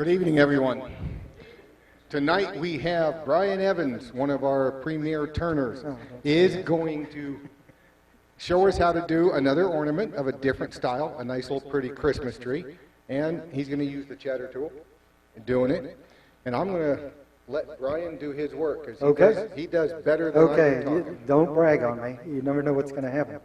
Good evening, everyone. Tonight we have Brian Evans, one of our premier turners, is going to show us how to do another ornament of a different style, a nice little pretty Christmas tree. And he's going to use the chatter tool in doing it. And I'm going to let Brian do his work, because he does better than I can talk. Don't brag on me. You never know what's going to happen.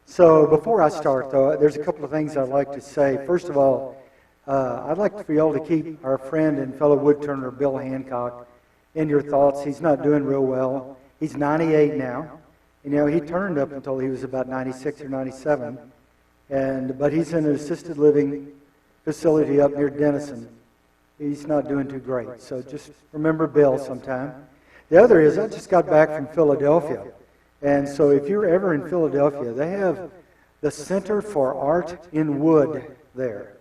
So before I start, though, there's a couple of things I'd like to say. First of all, I'd like for you all to keep our friend and fellow woodturner Bill Hancock in your thoughts. He's not doing real well. He's 98 now. You know, he turned up until he was about 96 or 97. But he's in an assisted living facility up near Denison. He's not doing too great. So just remember Bill sometime. The other is, I just got back from Philadelphia. And so if you're ever in Philadelphia, they have the Center for Art in Wood there.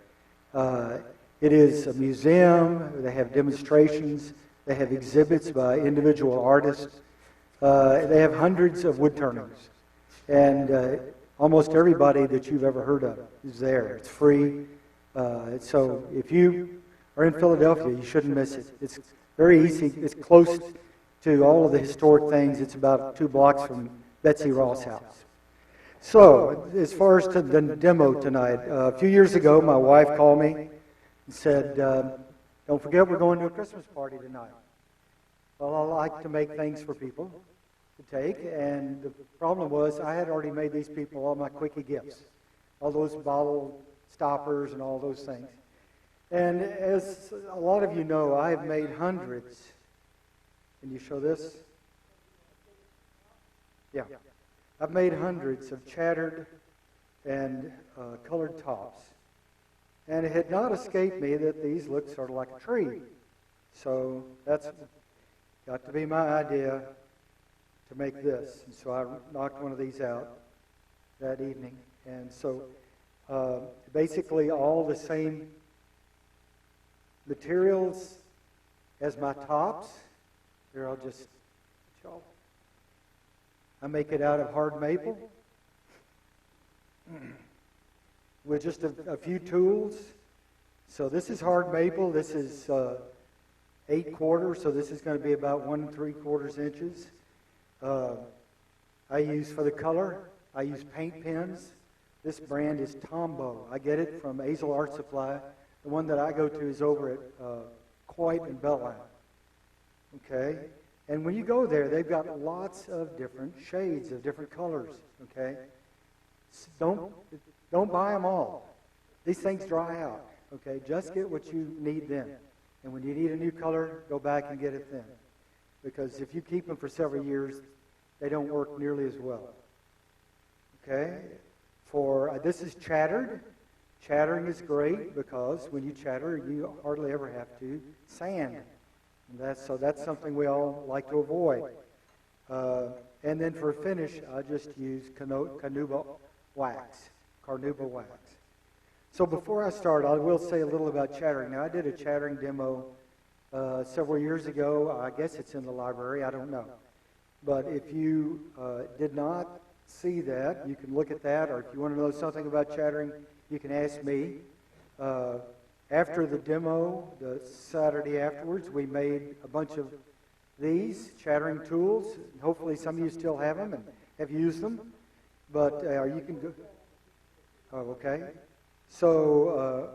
It is a museum. They have demonstrations. They have exhibits by individual artists. They have hundreds of woodturners. And almost everybody that you've ever heard of is there. It's free. So if you are in Philadelphia, you shouldn't miss it. It's very easy. It's close to all of the historic things. It's about 2 blocks from Betsy Ross' house. So, as far as to the demo tonight, a few years ago, my wife called me and said, don't forget we're going to a Christmas party tonight. Well, I like to make things for people to take, and the problem was I had already made these people all my quickie gifts, all those bottle stoppers and all those things. And as a lot of you know, I have made hundreds. Can you show this? Yeah. I've made hundreds of chattered and colored tops. And it had not escaped me that these look sort of like a tree. So that's got to be my idea to make this. And so I knocked one of these out that evening. And so basically all the same materials as my tops. Here, I'll just show. I make it out of hard maple with just a few tools. So this is hard maple. This is 8/4, so this is going to be about 1 3/4 inches. I use for the color, I use paint pens. This brand is Tombow. I get it from Azel Art Supply. The one that I go to is over at Coit and Beltline. Okay? And when you go there, they've got lots of different shades of different colors. Okay? So don't buy them all. These things dry out. Okay? Just get what you need then. And when you need a new color, go back and get it then. Because if you keep them for several years, they don't work nearly as well. Okay? This is chattered. Chattering is great because when you chatter, you hardly ever have to sand. And that's something we all like to avoid. And then for a finish, I just use carnauba wax. So before I start, I will say a little about chattering. Now, I did a chattering demo several years ago. I guess it's in the library. I don't know. But if you did not see that, you can look at that. Or if you want to know something about chattering, you can ask me. After the demo, the Saturday afterwards, we made a bunch of these chattering tools. Hopefully some of you still have them and have used them. But you can go... Oh, okay. So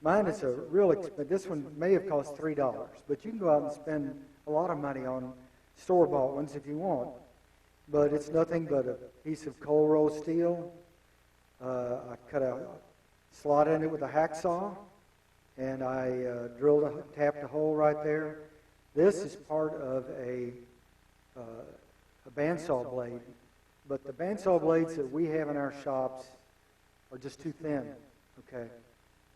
mine is a real expensive. This one may have cost $3, but you can go out and spend a lot of money on store-bought ones if you want. But it's nothing but a piece of cold rolled steel. I cut a slot in it with a hacksaw, and I tapped a hole right there. This is part of a bandsaw blade, but the bandsaw blades that we have in our shops are just too thin. Okay,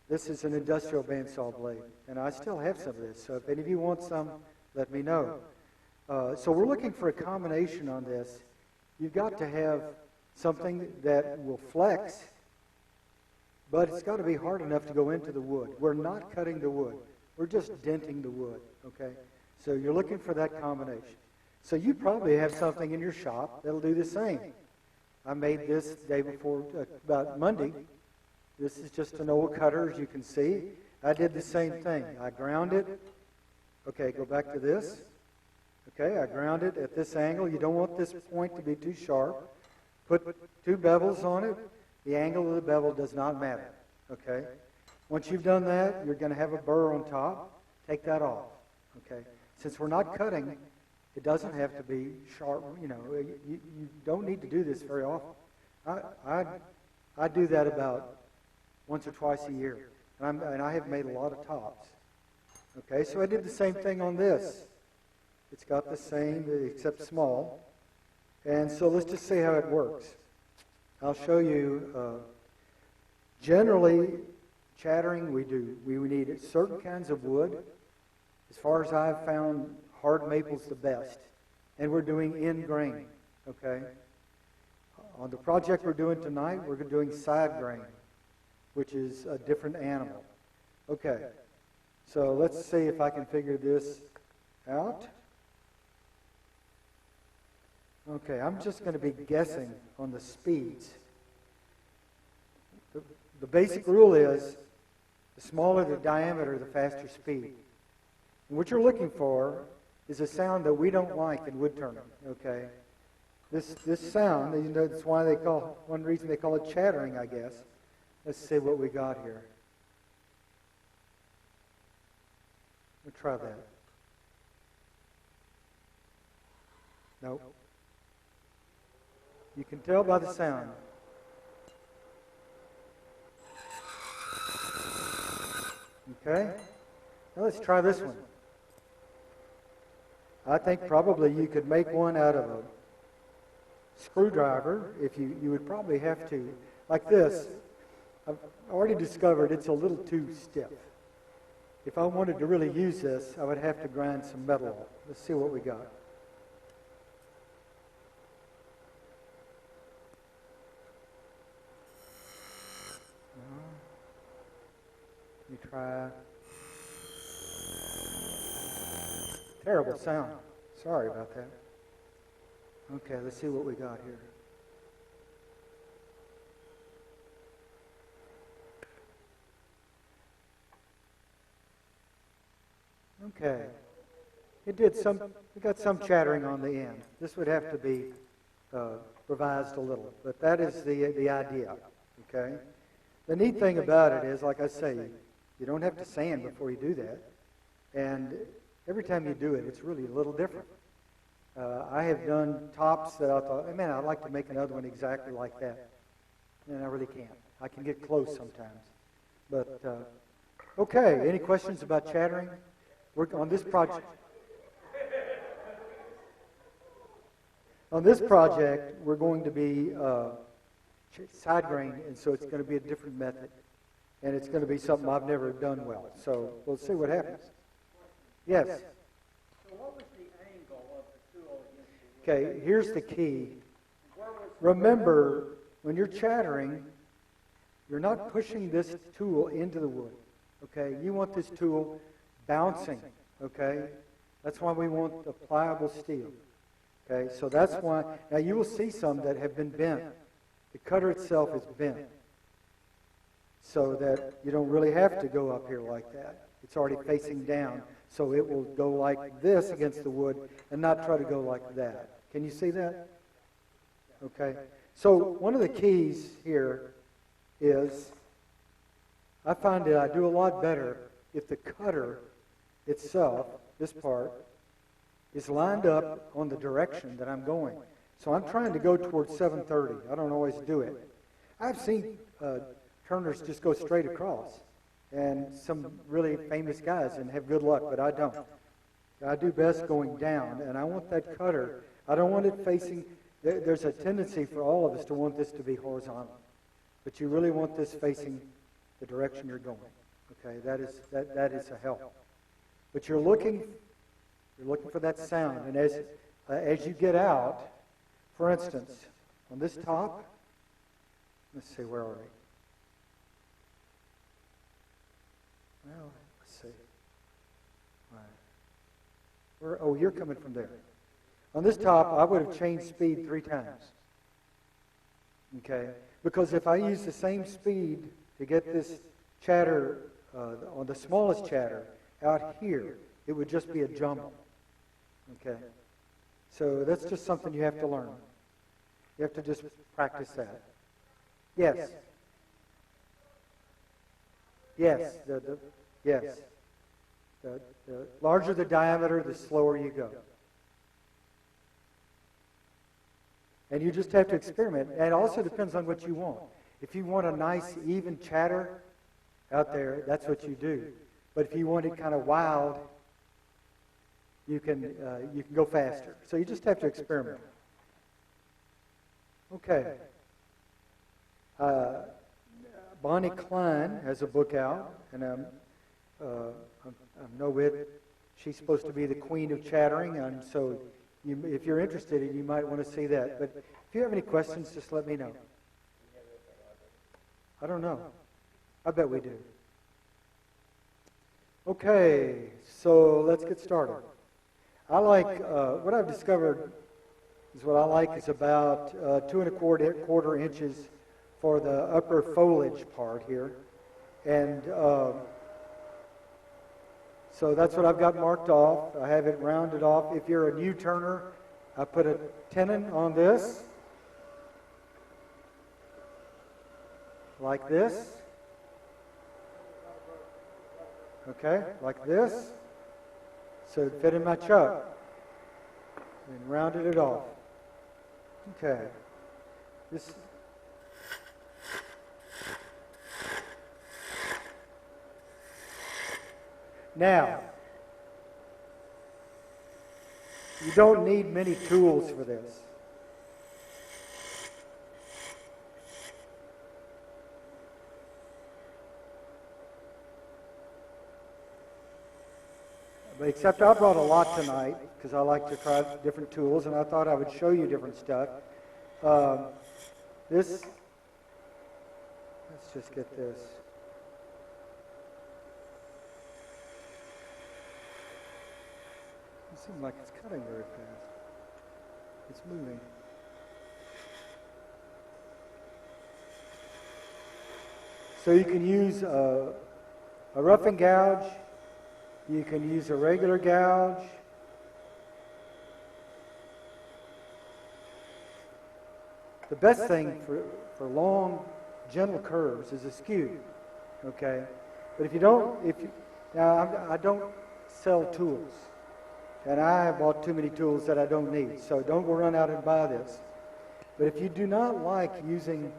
this is an industrial bandsaw blade, and I still have some of this. So if any of you want some, let me know. So we're looking for a combination on this. You've got to have something that will flex, but it's got to be hard enough to go into the wood. We're not cutting the wood. We're just denting the wood, okay? So you're looking for that combination. So you probably have something in your shop that'll do the same. I made this day before, about Monday. This is just an old cutter, as you can see. I did the same thing. I ground it. Okay, go back to this. Okay, I ground it at this angle. You don't want this point to be too sharp. Put two bevels on it. The angle of the bevel does not matter. Okay? Once you've done that, you're going to have a burr on top. Take that off. Okay? Since we're not cutting, it doesn't have to be sharp. You know, you don't need to do this very often. I do that about once or twice a year. And I have made a lot of tops. Okay, so I did the same thing on this. It's got the same, except small. And so let's just see how it works. I'll show you. Generally, chattering, we need certain kinds of wood. As far as I've found, hard maple's the best. And we're doing end grain. Okay? On the project we're doing tonight, we're doing side grain, which is a different animal. Okay, so let's see if I can figure this out. Okay, I'm just going to be guessing on the speeds. The basic rule is the smaller the diameter, the faster speed. And what you're looking for is a sound that we don't like in woodturning. Okay, this sound, you know, that's why one reason they call it chattering, I guess. Let's see what we got here. We'll try that. Nope. You can tell by the sound. Okay? Now let's try this one. I think probably you could make one out of a screwdriver. If you would probably have to, like this. I've already discovered it's a little too stiff. If I wanted to really use this, I would have to grind some metal off. Let's see what we got. Let me try. Terrible sound. Sorry about that. Okay, let's see what we got here. Okay. We got some chattering on the end. This would have to be revised a little, but that is the idea. Okay. The neat thing about it is, like I say, you don't have to sand before you do that, and every time you do it, it's really a little different. I have done tops that I thought, man, I'd like to make another one exactly like that, and I really can't. I can get close sometimes, but okay. Any questions about chattering? We're on this project. On this project, we're going to be side grain, and so it's going to be a different method, and it's going to be something I've never done well. So we'll see what happens. Yes. So what was the angle of the tool against the wood? Okay. Here's the key. Remember, when you're chattering, you're not pushing this tool into the wood. Okay. You want this tool bouncing, okay? That's why we want the pliable steel, okay? So that's why, now you will see some that have been bent. The cutter itself is bent so that you don't really have to go up here like that. It's already facing down, so it will go like this against the wood and not try to go like that. Can you see that? Okay. So one of the keys here is I find that I do a lot better if the cutter itself, this part, is lined up on the direction that I'm going. So I'm trying to go towards 730. I don't always do it. I've seen turners just go straight across, and some really famous guys and have good luck, but I don't. I do best going down, and I want that cutter. I don't want it facing. There's a tendency for all of us to want this to be horizontal, but you really want this facing the direction you're going. Okay, that is a help. But you're looking for that sound, and as you get out, for instance, on this top, let's see, where are we? Well, let's see. All right. Oh, you're coming from there. On this top, I would have changed speed 3 times. Okay, because if I use the same speed to get this chatter on the smallest chatter, out here, it would just be a jumble. Okay? So that's just something you have to learn. You have to just practice that. Yes. Yes. Yes. The larger the diameter, the slower you go. And you just have to experiment. And it also depends on what you want. If you want a nice, even chatter out there, that's what you do. But if you want it kind of wild, you can go faster. So you just have to experiment. Okay. Bonnie Klein has a book out, and I know it. She's supposed to be the queen of chattering, and so if you're interested, you might want to see that. But if you have any questions, just let me know. I don't know. I bet we do. Okay, so let's get started. I like, what I've discovered is what I like is about 2 1/4 inches for the upper foliage part here. And so that's what I've got marked off. I have it rounded off. If you're a new turner, I put a tenon on this, like this. Okay, like this. So it fit in my chuck. And rounded it off. Okay. This. Now, you don't need many tools for this. But except I brought a lot tonight because I like to try different tools, and I thought I would show you different stuff. Let's just get this. It seems like it's cutting very fast. It's moving. So you can use a roughing gouge. You can use a regular gouge. The best thing for long, gentle curves is a skew. Okay? But if you don't, now I don't sell tools. And I bought too many tools that I don't need. So don't go run out and buy this. But if you do not like using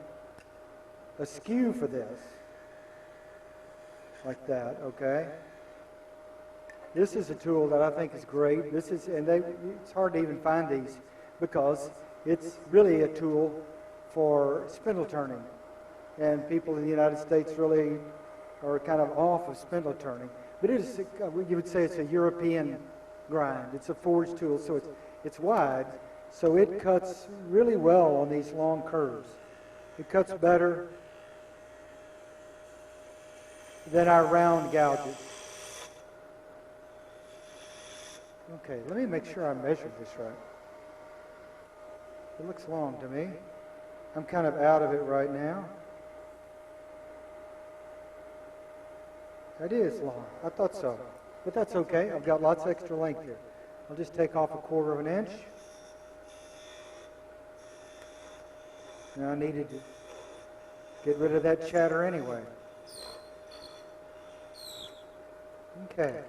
a skew for this, like that, okay? This is a tool that I think is great. It's hard to even find these because it's really a tool for spindle turning. And people in the United States really are kind of off of spindle turning. But it is, you would say it's a European grind. It's a forged tool, so it's wide. So it cuts really well on these long curves. It cuts better than our round gouges. Okay, let me make sure I measured this right. It looks long to me. I'm kind of out of it right now. It is long. I thought so. But that's okay. I've got lots of extra length here. I'll just take off 1/4 inch. Now I needed to get rid of that chatter anyway. Okay.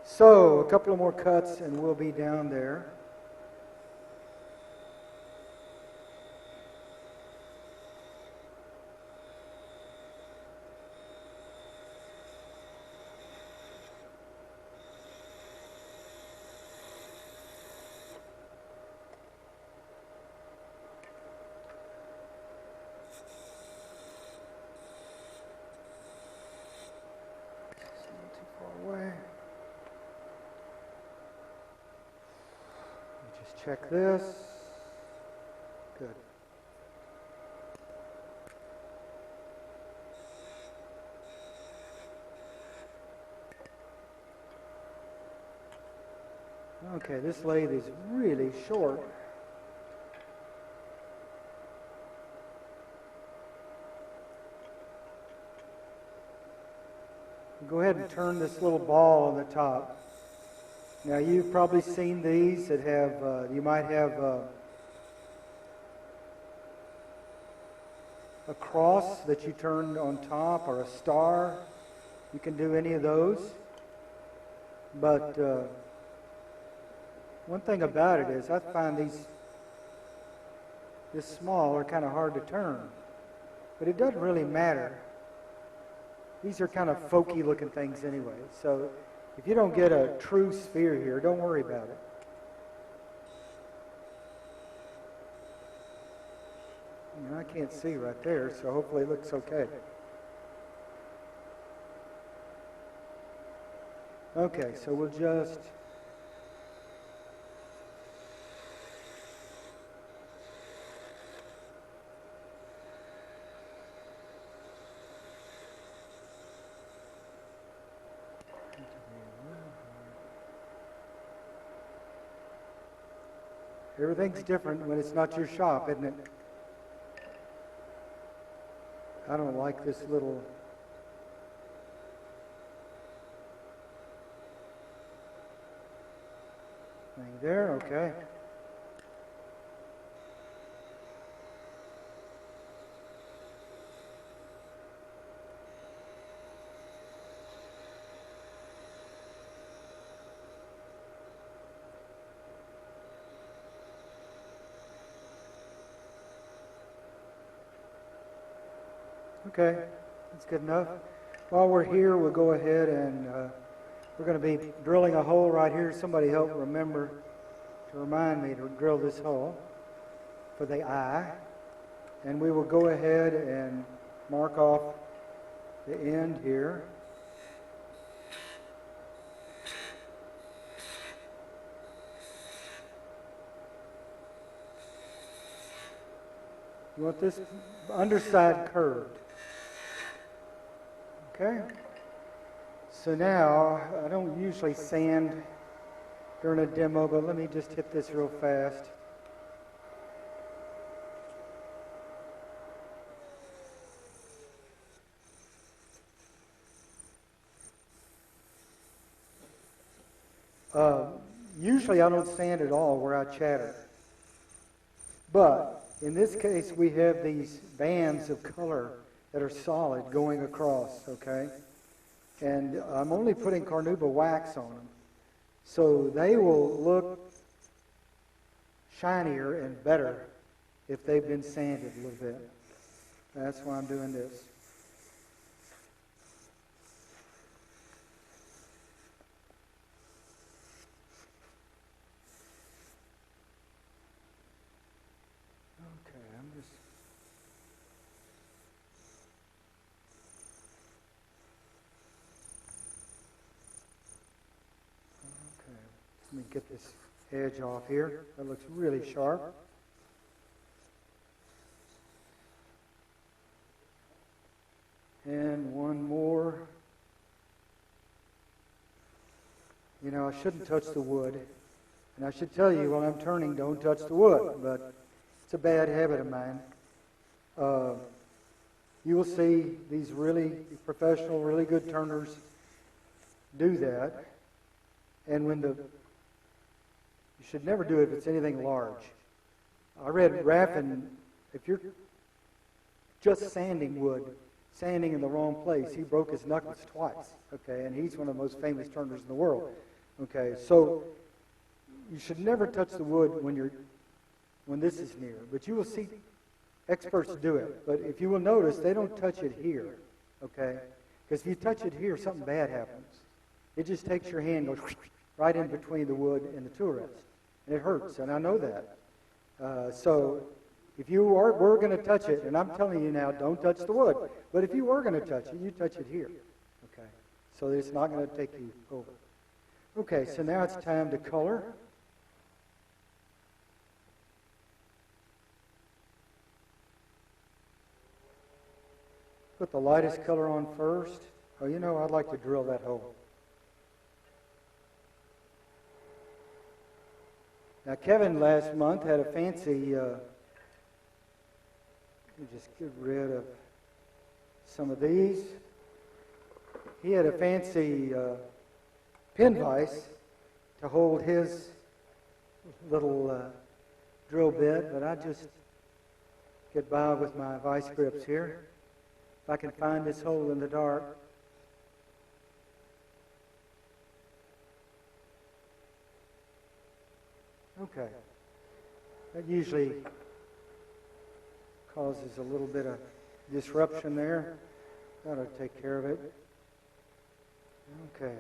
So, a couple of more cuts and we'll be down there. Not too far away. Just check this. Good. Okay, this lathe is really short. Go ahead and turn this little ball on the top. Now you've probably seen these that have, you might have a cross that you turn on top or a star. You can do any of those. But one thing about it is I find these this small are kind of hard to turn. But it doesn't really matter. These are kind of folky looking things anyway. So if you don't get a true sphere here, don't worry about it. You know, I can't see right there, so hopefully it looks okay. Okay, so we'll just... Everything's different when it's not your shop, isn't it? I don't like this little... thing there, okay. Okay, that's good enough. While we're here, we'll go ahead and we're going to be drilling a hole right here. Somebody help remember to remind me to drill this hole for the eye. And we will go ahead and mark off the end here. You want this underside curved. Okay? So now, I don't usually sand during a demo, but let me just hit this real fast. Usually I don't sand at all where I chatter. But in this case, we have these bands of color that are solid going across, okay? And I'm only putting carnauba wax on them. So they will look shinier and better if they've been sanded a little bit. That's why I'm doing this. Okay, I'm just... Let me get this edge off here. That looks really sharp. And one more. You know, I shouldn't touch the wood. And I should tell you while I'm turning, don't touch the wood. But it's a bad habit of mine. You will see these really professional, really good turners do that. And when the... You should never do it if it's anything large. I read Raffin, if you're just sanding wood, sanding in the wrong place, he broke his knuckles twice, okay? And he's one of the most famous turners in the world, okay? So you should never touch the wood when this is near. But you will see experts do it. But if you will notice, they don't touch it here, okay? Because if you touch it here, something bad happens. It just takes your hand, goes right in between the wood and the tool rest. And it hurts, and I know that. So if you were going to touch it, and I'm telling you now, don't touch the wood. But if you were going to touch it, you touch it here. Okay? So that it's not going to take you over. Okay, so now it's time to color. Put the lightest color on first. Oh, you know, I'd like to drill that hole. Now, Kevin last month had a fancy, let me just get rid of some of these. he had a fancy pin vise to hold his little drill bit, but I just get by with my vice grips here. If I can find this hole in the dark. Okay. That usually causes a little bit of disruption there. That'll take care of it. Okay.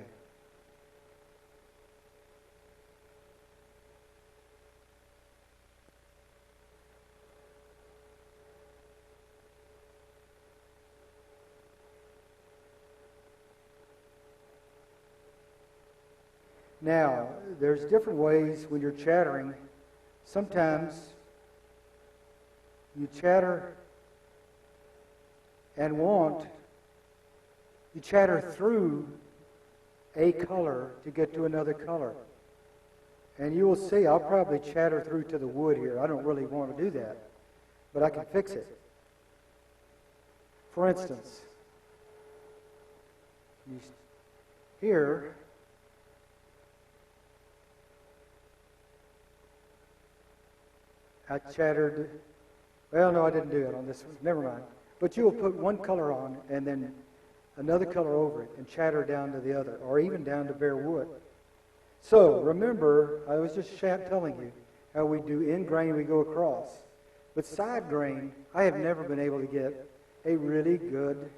Now, there's different ways when you're chattering. Sometimes you chatter and you chatter through a color to get to another color. And you will see, I'll probably chatter through to the wood here. I don't really want to do that, but I can fix it. For instance, here, I chattered, well, no, I didn't do it on this one. Never mind. But you will put one color on and then another color over it and chatter down to the other, or even down to bare wood. So, remember, I was just telling you how we do in grain, we go across. With side grain, I have never been able to get a really good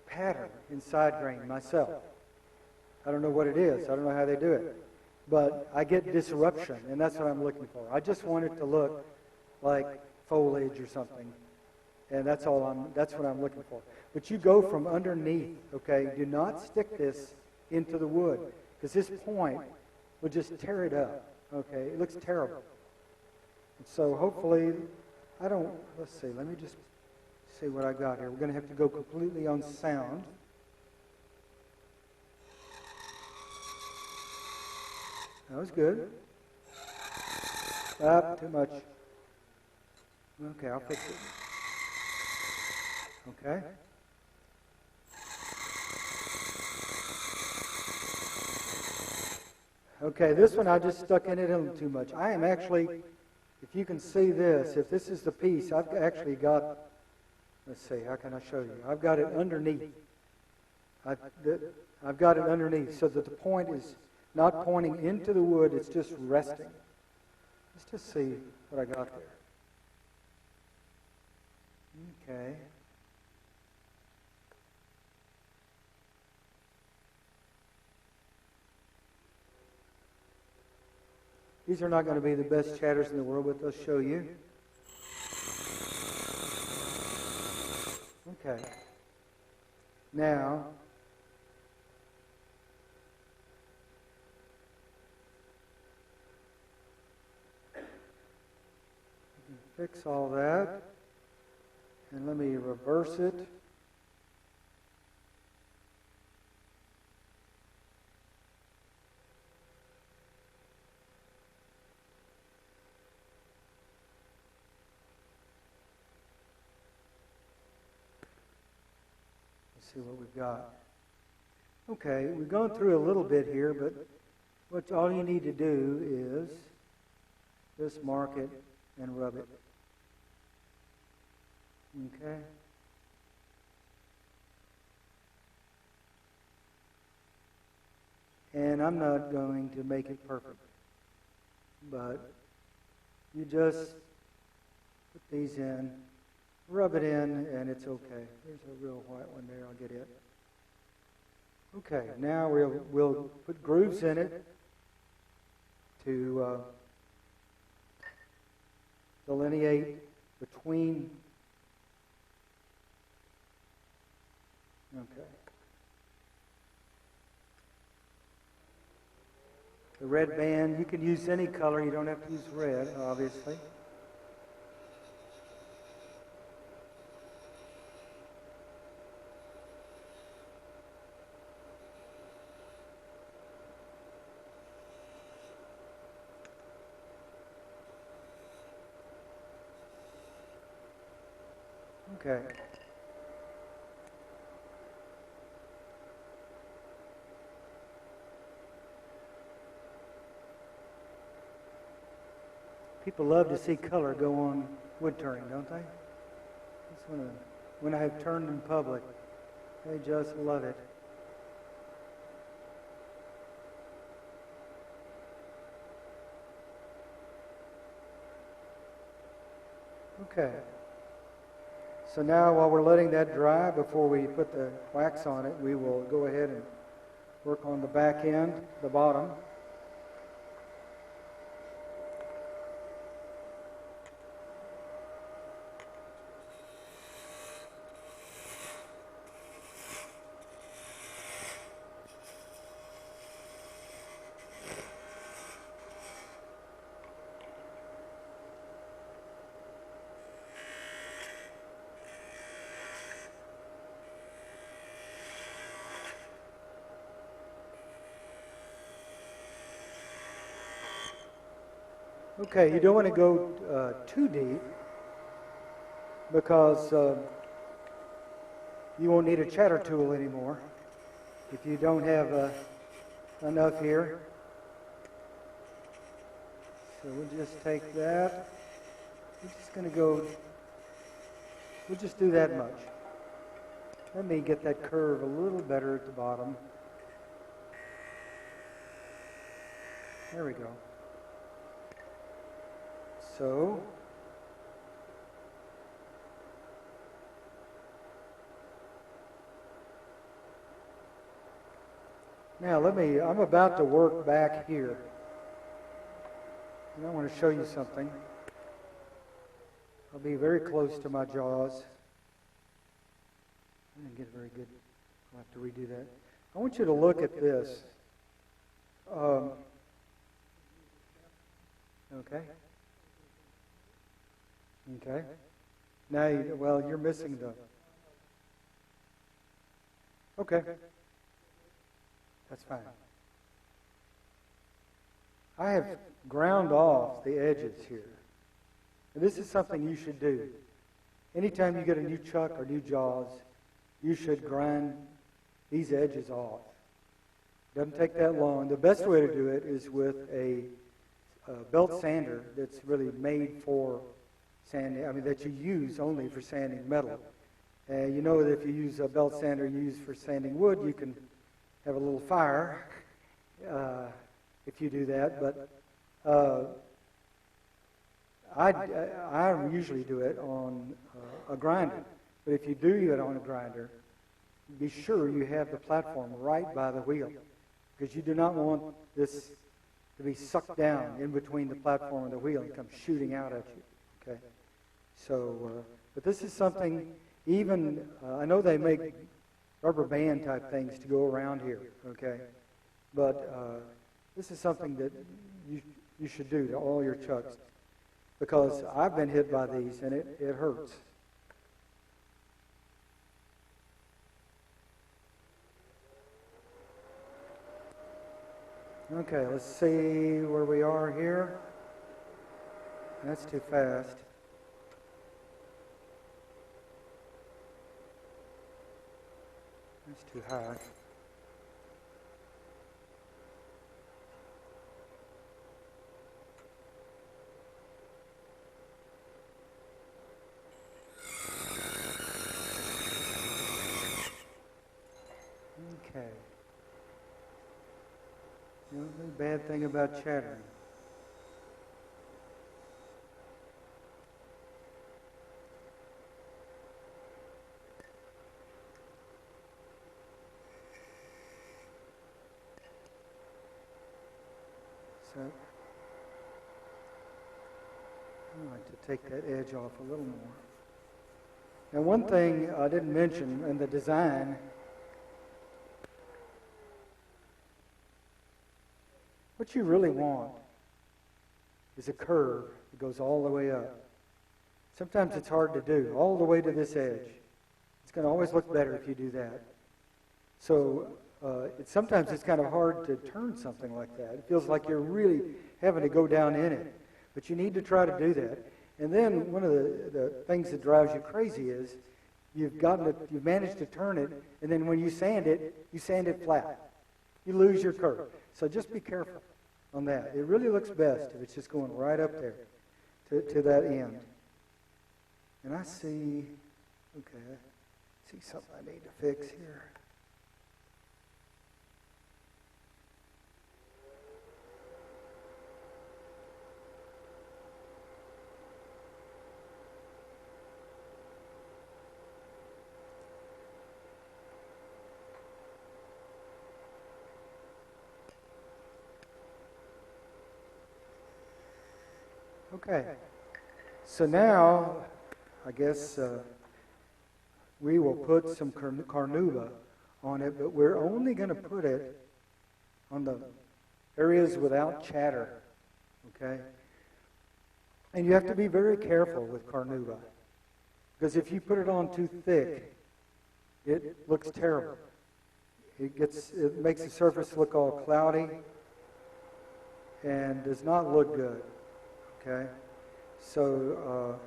pattern in side grain myself. I don't know what it is. I don't know how they do it. But I get disruption, and that's what I'm looking for. I just want it to look like foliage or something, and that's what I'm looking for. But you go from underneath, okay? Do not stick this into the wood, because this point will just tear it up, okay? It looks terrible. And so hopefully, let's see, let me just see what I got here. We're going to have to go completely on sound. That was good. Too much. Okay, I'll fix it. Okay. Okay, this one I just stuck in it a little too much. I am actually, if you can see this, if this is the piece, I've actually got, let's see, how can I show you? I've got it underneath. I've got it underneath so that the point is not pointing into the wood, it's just resting. Let's just see what I got there. Okay. These are not going to be the best chatters in the world, but they'll show you. Okay. Now, fix all that, and let me reverse it. Let's see what we've got. Okay, we've gone through a little bit here, but all you need to do is just mark it and rub it. Okay. And I'm not going to make it perfect, but you just put these in, rub it in, and it's okay. There's a real white one there. I'll get it. Okay, now we'll put grooves in it to delineate between. Okay. The red band, you can use any color. You don't have to use red, obviously. Okay. People love to see color go on wood turning, don't they? That's when I have turned in public, they just love it. Okay. So now while we're letting that dry, before we put the wax on it, we will go ahead and work on the back end, the bottom. Okay, you don't want to go too deep because you won't need a chatter tool anymore if you don't have enough here. So we'll just take that. We're just going to go, we'll just do that much. Let me get that curve a little better at the bottom. There we go. So, now I'm about to work back here. And I want to show you something. I'll be very close to my jaws. I didn't get very good. I'll have to redo that. I want you to look at this. Okay. Okay. Now, you're missing the... Okay. That's fine. I have ground off the edges here. And this is something you should do. Anytime you get a new chuck or new jaws, you should grind these edges off. Doesn't take that long. The best way to do it is with a belt sander that's really made for sanding, that you use only for sanding metal. You know that if you use a belt sander used for sanding wood, you can have a little fire if you do that. But I usually do it on a grinder. But if you do it on a grinder, be sure you have the platform right by the wheel, because you do not want this to be sucked down in between the platform and the wheel and come shooting out at you. Okay. So, but this is something, even, I know they make rubber band type things to go around here, okay? But this is something that you should do to all your chucks, because I've been hit by these and it hurts. Okay, let's see where we are here. That's too fast. That's too high. Okay. The only bad thing about chattering. So, I like to take that edge off a little more. Now, one thing I didn't mention in the design, what you really want is a curve that goes all the way up. Sometimes it's hard to do, all the way to this edge. It's going to always look better if you do that. So sometimes it's kind of hard to turn something like that. It feels like you're really having to go down in it. But you need to try to do that. And then one of the things that drives you crazy is you've managed to turn it, and then when you sand it flat. You lose your curve. So just be careful on that. It really looks best if it's just going right up there. to that end. And I see, okay, I see something I need to fix here. Okay, so now, I guess we will put some carnauba on it, but we're only going to put it on the areas without chatter, okay? And you have to be very careful with carnauba, because if you put it on too thick, it looks terrible. It makes the surface look all cloudy and does not look good. Okay, so,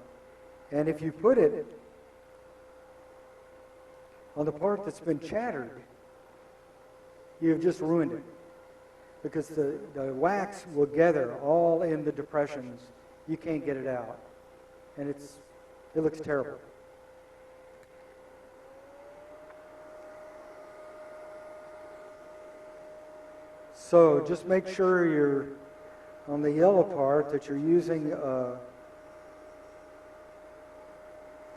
and if you put it on the part that's been chattered, you've just ruined it. Because the wax will gather all in the depressions. You can't get it out. And it looks terrible. So just make sure you're on the yellow part that you're using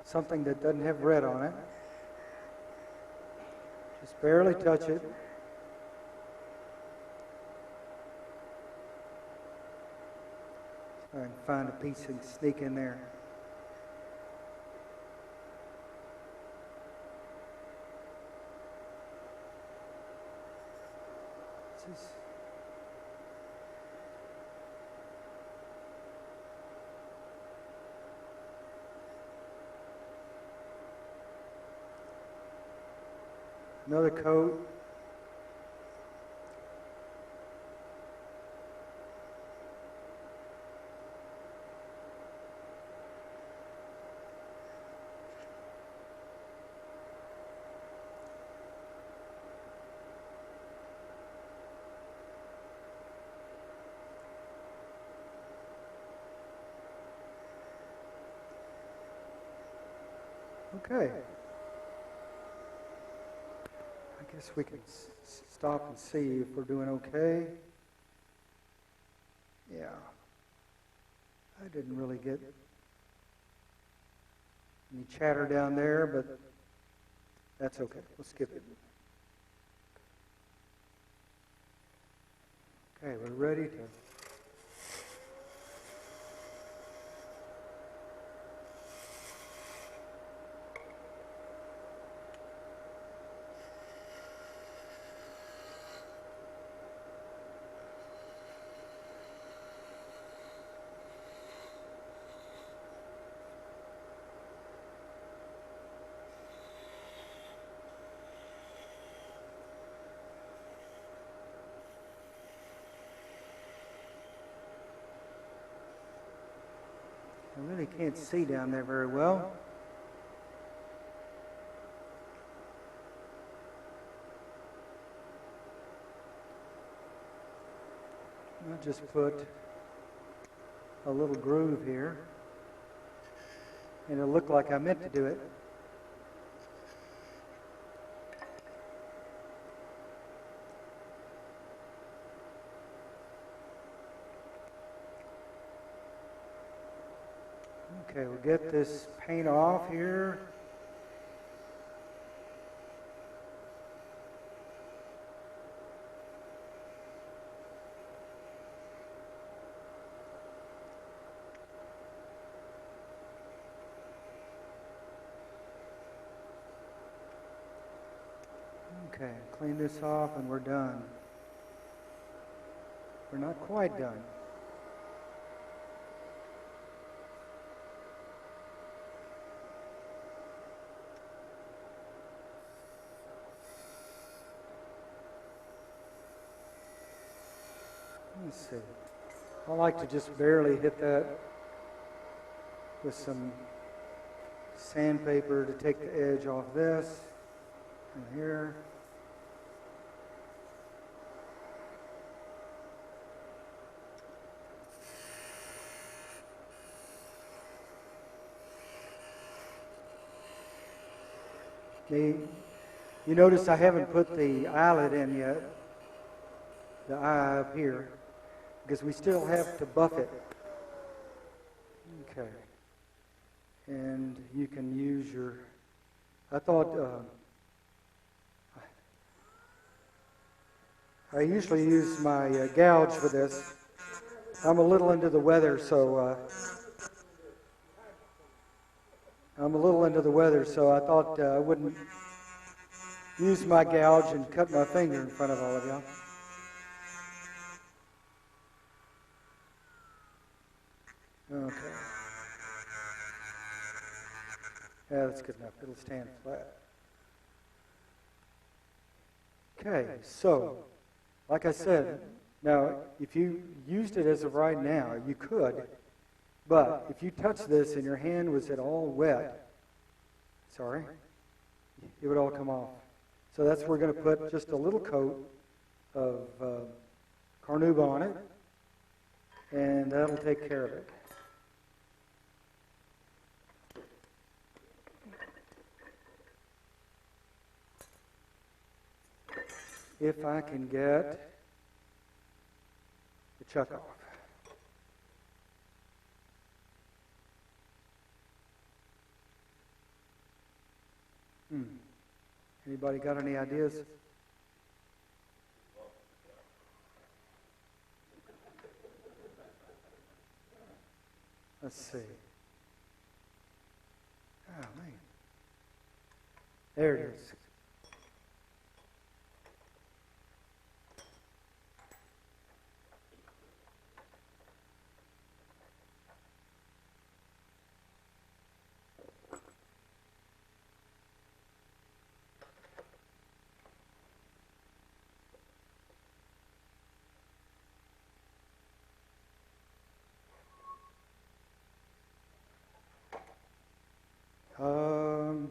something that doesn't have red on it. Just barely touch it. I can find a piece and sneak in there. This is another coat. Okay. I guess we can stop and see if we're doing okay. Yeah. I didn't really get any chatter down there, but that's okay. We'll skip it. Okay, we're ready to... I really can't see down there very well. I'll just put a little groove here, and it'll look like I meant to do it. Okay, we'll get this paint off here. Okay, clean this off and we're done. We're not quite done. Let's see. I like to just barely hit that with some sandpaper to take the edge off this and here. Okay. You notice I haven't put the eyelet in yet, the eye up here, because we still have to buff it. Okay. And you can use your, I thought, I usually use my gouge for this. I'm a little into the weather, so I thought I wouldn't use my gouge and cut my finger in front of all of y'all. Okay. Yeah, that's good enough. It'll stand flat. Okay, so, like I said, now, if you used it as of right now, you could, but if you touch this and your hand was at all wet, it would all come off. So that's where we're going to put just a little coat of carnauba on it, and that'll take care of it. If I can get the chuck off. Anybody got any ideas? Let's see. Oh, man. There it is.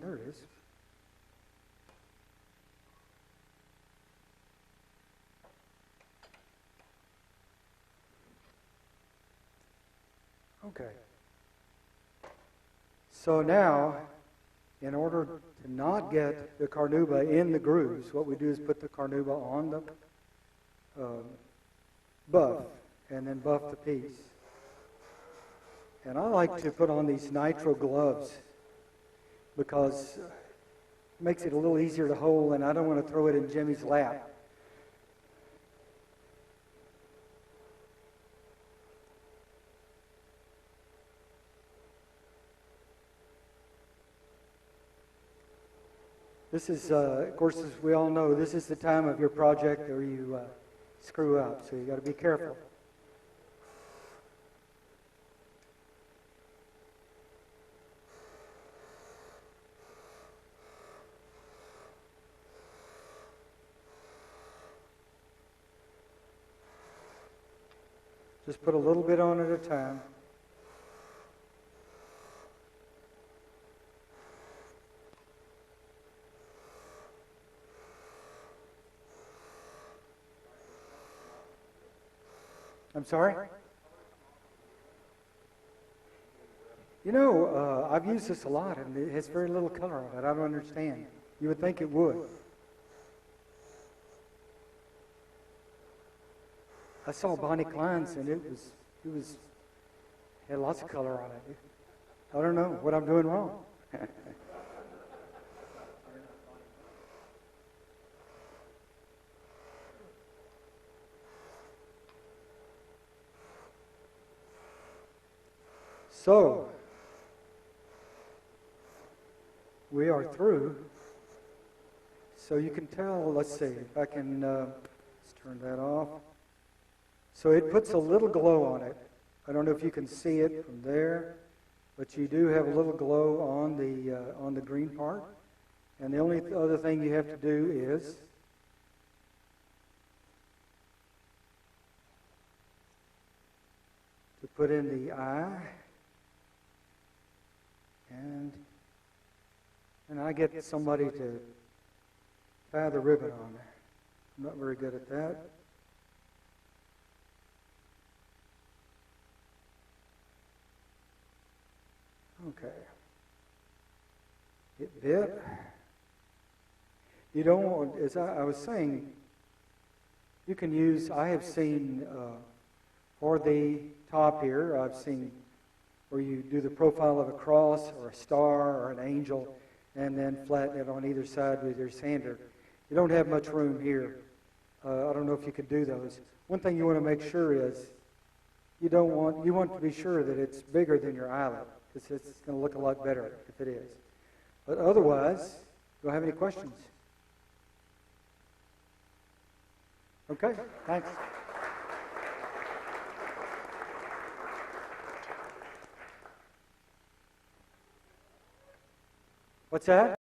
There it is. Okay. So now, in order to not get the carnauba in the grooves, what we do is put the carnauba on the buff, and then buff the piece. And I like to put on these nitro gloves because it makes it a little easier to hold, and I don't want to throw it in Jimmy's lap. This is, of course, as we all know, this is the time of your project where you screw up, so you got to be careful. Just put a little bit on at a time. I'm sorry? You know, I've used this a lot, and it has very little color on it. I don't understand. You would think it would. I saw Bonnie Klein's, and it had lots of color on it. I don't know what I'm doing wrong. So, we are through. So you can tell, let's see, if I can, let's turn that off. So it puts a little glow on it. I don't know if you can see it from there, but you do have a little glow on the green part. And the only other thing you have to do is to put in the eye, and I get somebody to tie the ribbon on there. I'm not very good at that. Okay. It bit. You don't want, as I was saying, you can use, I have seen for the top here, I've seen where you do the profile of a cross or a star or an angel and then flatten it on either side with your sander. You don't have much room here. I don't know if you could do those. One thing you want to make sure is you want to be sure that it's bigger than your eyelet, because it's going to look a lot better if it is. But otherwise, do I have any questions? Okay, thanks. What's that?